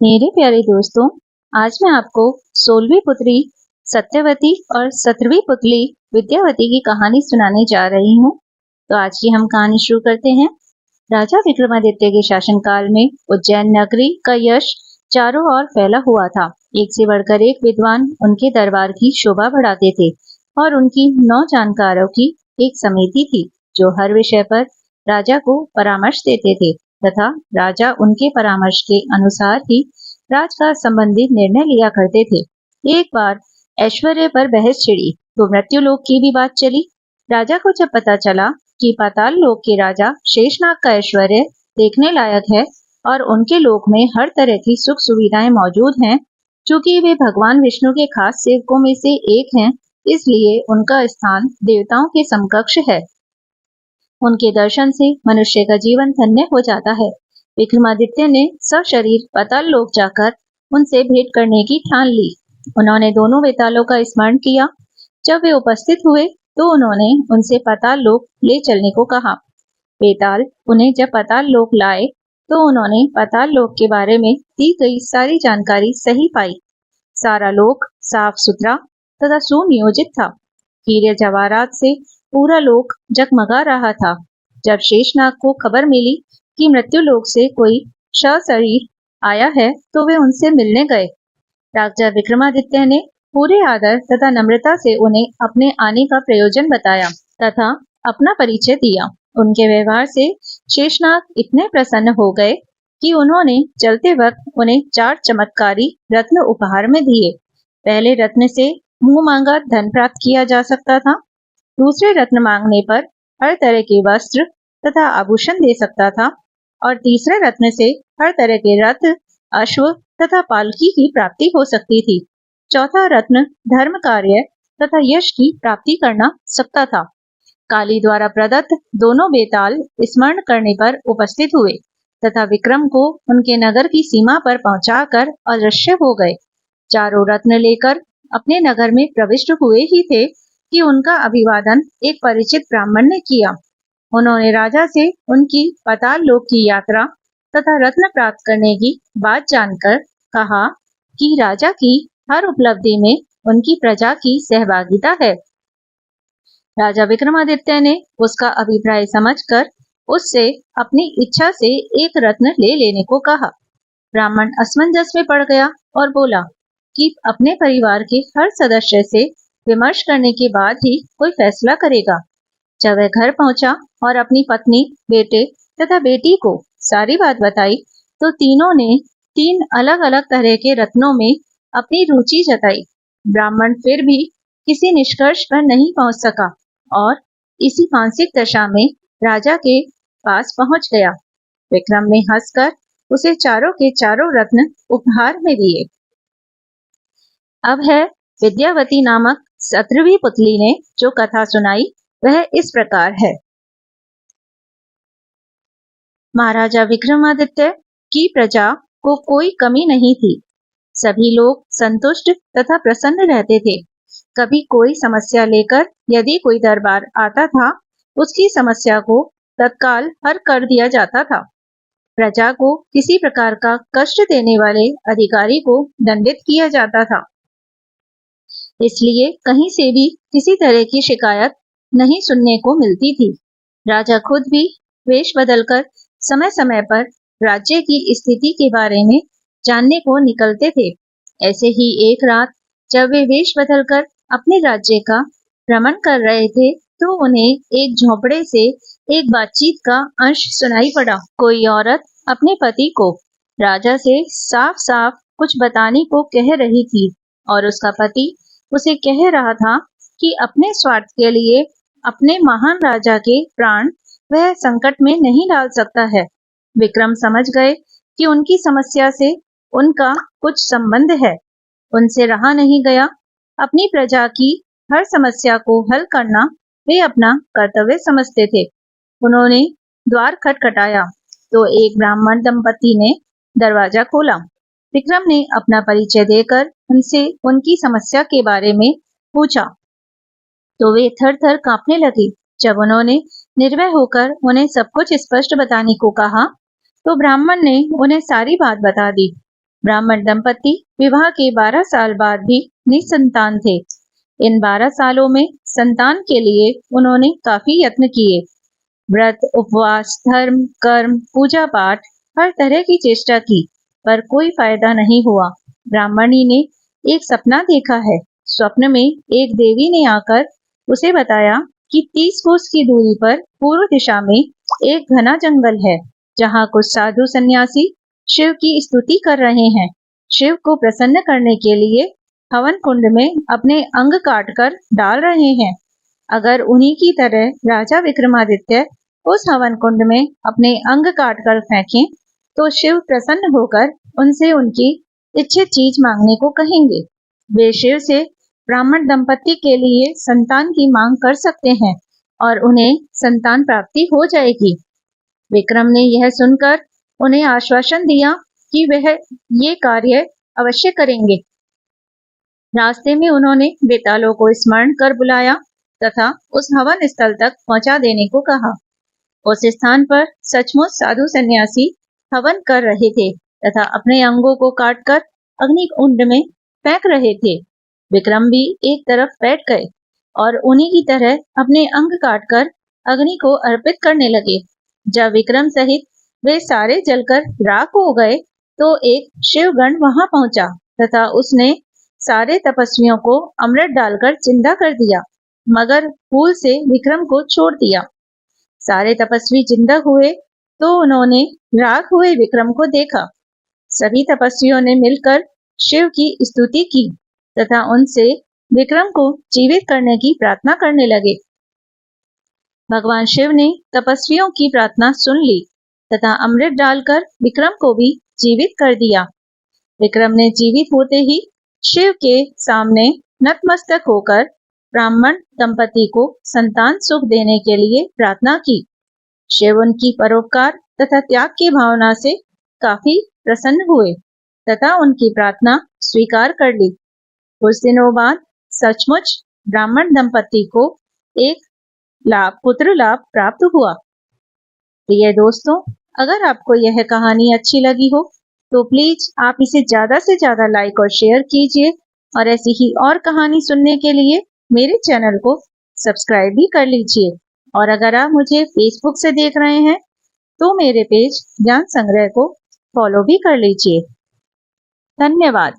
मेरे प्यारे दोस्तों, आज मैं आपको 16वीं पुत्री सत्यवती और 17वीं पुतली विद्यावती की कहानी सुनाने जा रही हूँ। तो आज की हम कहानी शुरू करते हैं। राजा विक्रमादित्य के शासनकाल में उज्जैन नगरी का यश चारों ओर फैला हुआ था। एक से बढ़कर एक विद्वान उनके दरबार की शोभा बढ़ाते थे और उनकी 9 जानकारों की एक समिति थी जो हर विषय पर राजा को परामर्श देते थे तथा राजा उनके परामर्श के अनुसार ही राजकाज संबंधित निर्णय लिया करते थे। एक बार ऐश्वर्य पर बहस छिड़ी तो मृत्युलोक की भी बात चली। राजा को जब पता चला कि पाताल लोक के राजा शेषनाग का ऐश्वर्य देखने लायक है और उनके लोक में हर तरह की सुख सुविधाएं मौजूद हैं, चूंकि वे भगवान विष्णु के खास सेवकों में से एक हैं, इसलिए उनका स्थान देवताओं के समकक्ष है। उनके दर्शन से मनुष्य का जीवन धन्य हो जाता है। विक्रमादित्य ने सशरीर पाताल लोक जाकर उनसे भेंट करने की ठान ली। उन्होंने दोनों वेतालों का स्मरण किया। जब वे उपस्थित हुए तो उन्होंने उनसे पाताल लोक ले चलने को कहा। वेताल उन्हें जब पाताल लोक लाए तो उन्होंने पाताल लोक के बारे में दी गई सारी जानकारी सही पाई। सारा लोक साफ सुथरा तथा सुनियोजित था। हीरे जवाहरात से पूरा लोक जगमगा रहा था। जब शेषनाग को खबर मिली कि मृत्यु लोक से कोई सशरीर आया है तो वे उनसे मिलने गए। राजा विक्रमादित्य ने पूरे आदर तथा नम्रता से उन्हें अपने आने का प्रयोजन बताया तथा अपना परिचय दिया। उनके व्यवहार से शेषनाग इतने प्रसन्न हो गए कि उन्होंने चलते वक्त उन्हें 4 चमत्कारी रत्न उपहार में दिए। पहले रत्न से मुंह मांगा धन प्राप्त किया जा सकता था। दूसरे रत्न मांगने पर हर तरह के वस्त्र तथा आभूषण दे सकता था और तीसरे रत्न से हर तरह के रथ, अश्व तथा पालकी की प्राप्ति हो सकती थी। चौथा रत्न धर्म कार्य तथा यश की प्राप्ति करना सकता था। काली द्वारा प्रदत्त दोनों बेताल स्मरण करने पर उपस्थित हुए तथा विक्रम को उनके नगर की सीमा पर पहुंचाकर अदृश्य हो गए। चारों रत्न लेकर अपने नगर में प्रविष्ट हुए ही थे कि उनका अभिवादन एक परिचित ब्राह्मण ने किया। उन्होंने राजा से उनकी पाताल लोक की यात्रा तथा रत्न प्राप्त करने की बात जानकर कहा कि राजा की हर उपलब्धि में उनकी प्रजा की सहभागिता है। राजा विक्रमादित्य ने उसका अभिप्राय समझकर उससे अपनी इच्छा से एक रत्न ले लेने को कहा। ब्राह्मण असमंजस में पड़ गया और बोला कि अपने परिवार के हर सदस्य से विमर्श करने के बाद ही कोई फैसला करेगा। जब वह घर पहुंचा और अपनी पत्नी, बेटे तथा बेटी को सारी बात बताई तो तीनों ने 3 अलग-अलग तरह के रत्नों में अपनी रुचि जताई। ब्राह्मण फिर भी किसी निष्कर्ष पर नहीं पहुंच सका और इसी मानसिक दशा में राजा के पास पहुंच गया। विक्रम ने हंसकर उसे चारों के चारों रत्न उपहार में दिए। अब है विद्यावती नामक 17वीं पुतली ने जो कथा सुनाई वह इस प्रकार है। महाराजा विक्रमादित्य की प्रजा को कोई कमी नहीं थी। सभी लोग संतुष्ट तथा प्रसन्न रहते थे। कभी कोई समस्या लेकर यदि कोई दरबार आता था, उसकी समस्या को तत्काल हल कर दिया जाता था। प्रजा को किसी प्रकार का कष्ट देने वाले अधिकारी को दंडित किया जाता था। इसलिए कहीं से भी किसी तरह की शिकायत नहीं सुनने को मिलती थी। राजा खुद भी वेश बदलकर समय समय पर राज्य की स्थिति के बारे में जानने को निकलते थे। ऐसे ही एक रात जब वे वेश बदलकर अपने राज्य का भ्रमण कर रहे थे तो उन्हें एक झोंपड़े से एक बातचीत का अंश सुनाई पड़ा। कोई औरत अपने पति को राजा से साफ साफ कुछ बताने को कह रही थी और उसका पति उसे कह रहा था कि अपने स्वार्थ के लिए अपने महान राजा के प्राण वह संकट में नहीं डाल सकता है। विक्रम समझ गए कि उनकी समस्या से उनका कुछ संबंध है। उनसे रहा नहीं गया। अपनी प्रजा की हर समस्या को हल करना वे अपना कर्तव्य समझते थे। उन्होंने द्वार खटखटाया तो एक ब्राह्मण दंपति ने दरवाजा खोला। विक्रम ने अपना परिचय देकर उनसे उनकी समस्या के बारे में पूछा तो वे थर-थर कांपने लगे। जब उन्होंने निर्भय होकर उन्हें सब कुछ स्पष्ट बताने को कहा तो ब्राह्मण ने उन्हें सारी बात बता दी। ब्राह्मण दंपति विवाह के 12 साल बाद भी निसंतान थे। इन 12 सालों में संतान के लिए उन्होंने काफी यत्न किए। व्रत, उपवास, धर्म, कर्म, पूजा पाठ, हर तरह की चेष्टा की, पर कोई फायदा नहीं हुआ। ब्राह्मणी ने एक सपना देखा है। स्वप्न में एक देवी ने आकर उसे बताया कि 30 कोस की दूरी पर पूर्व दिशा में एक घना जंगल है, जहाँ कुछ साधु सन्यासी शिव की स्तुति कर रहे हैं। शिव को प्रसन्न करने के लिए हवन कुंड में अपने अंग काटकर डाल रहे हैं। अगर उन्हीं की तरह राजा विक्रमादित्य उस हवन कुंड में अपने अंग काटकर फेंकें, तो शिव प्रसन्न होकर उनसे उनकी इच्छित चीज मांगने को कहेंगे। वे शिव से ब्राह्मण दंपति के लिए संतान की मांग कर सकते हैं और उन्हें संतान प्राप्ति हो जाएगी। विक्रम ने यह सुनकर उन्हें आश्वासन दिया कि वह ये कार्य अवश्य करेंगे। रास्ते में उन्होंने बेतालों को स्मरण कर बुलाया तथा उस हवन स्थल तक पहुंचा देने को कहा। उस स्थान पर सचमुच साधु सन्यासी हवन कर रहे थे तथा अपने अंगों को काटकर अग्नि कुंड में फेंक रहे थे। विक्रम भी एक तरफ बैठ गए और उन्हीं की तरह अपने अंग काटकर अग्नि को अर्पित करने लगे। जब विक्रम सहित वे सारे जलकर राख हो गए, तो एक शिवगण वहां पहुंचा तथा उसने सारे तपस्वियों को अमृत डालकर जिंदा कर दिया, मगर फूल से विक्रम को छोड़ दिया। सारे तपस्वी जिंदा हुए तो उन्होंने राख हुए विक्रम को देखा। सभी तपस्वियों ने मिलकर शिव की स्तुति की तथा उनसे विक्रम को जीवित करने की प्रार्थना करने लगे। भगवान शिव ने तपस्वियों की प्रार्थना सुन ली तथा अमृत डालकर विक्रम को भी जीवित कर दिया। विक्रम ने जीवित होते ही शिव के सामने नतमस्तक होकर ब्राह्मण दंपति को संतान सुख देने के लिए प्रार्थना की। शिव उनकी परोपकार तथा त्याग की भावना से काफी प्रसन्न हुए तथा उनकी प्रार्थना स्वीकार कर ली। कुछ दिनों बाद सचमुच ब्राह्मण दंपति को एक पुत्र लाभ प्राप्त हुआ। प्रिय दोस्तों, अगर आपको यह कहानी अच्छी लगी हो तो प्लीज आप इसे ज्यादा से ज्यादा लाइक और शेयर कीजिए और ऐसी ही और कहानी सुनने के लिए मेरे चैनल को सब्सक्राइब भी कर लीजिए। और अगर आप मुझे फेसबुक से देख रहे हैं तो मेरे पेज ज्ञान संग्रह को फॉलो भी कर लीजिए। धन्यवाद।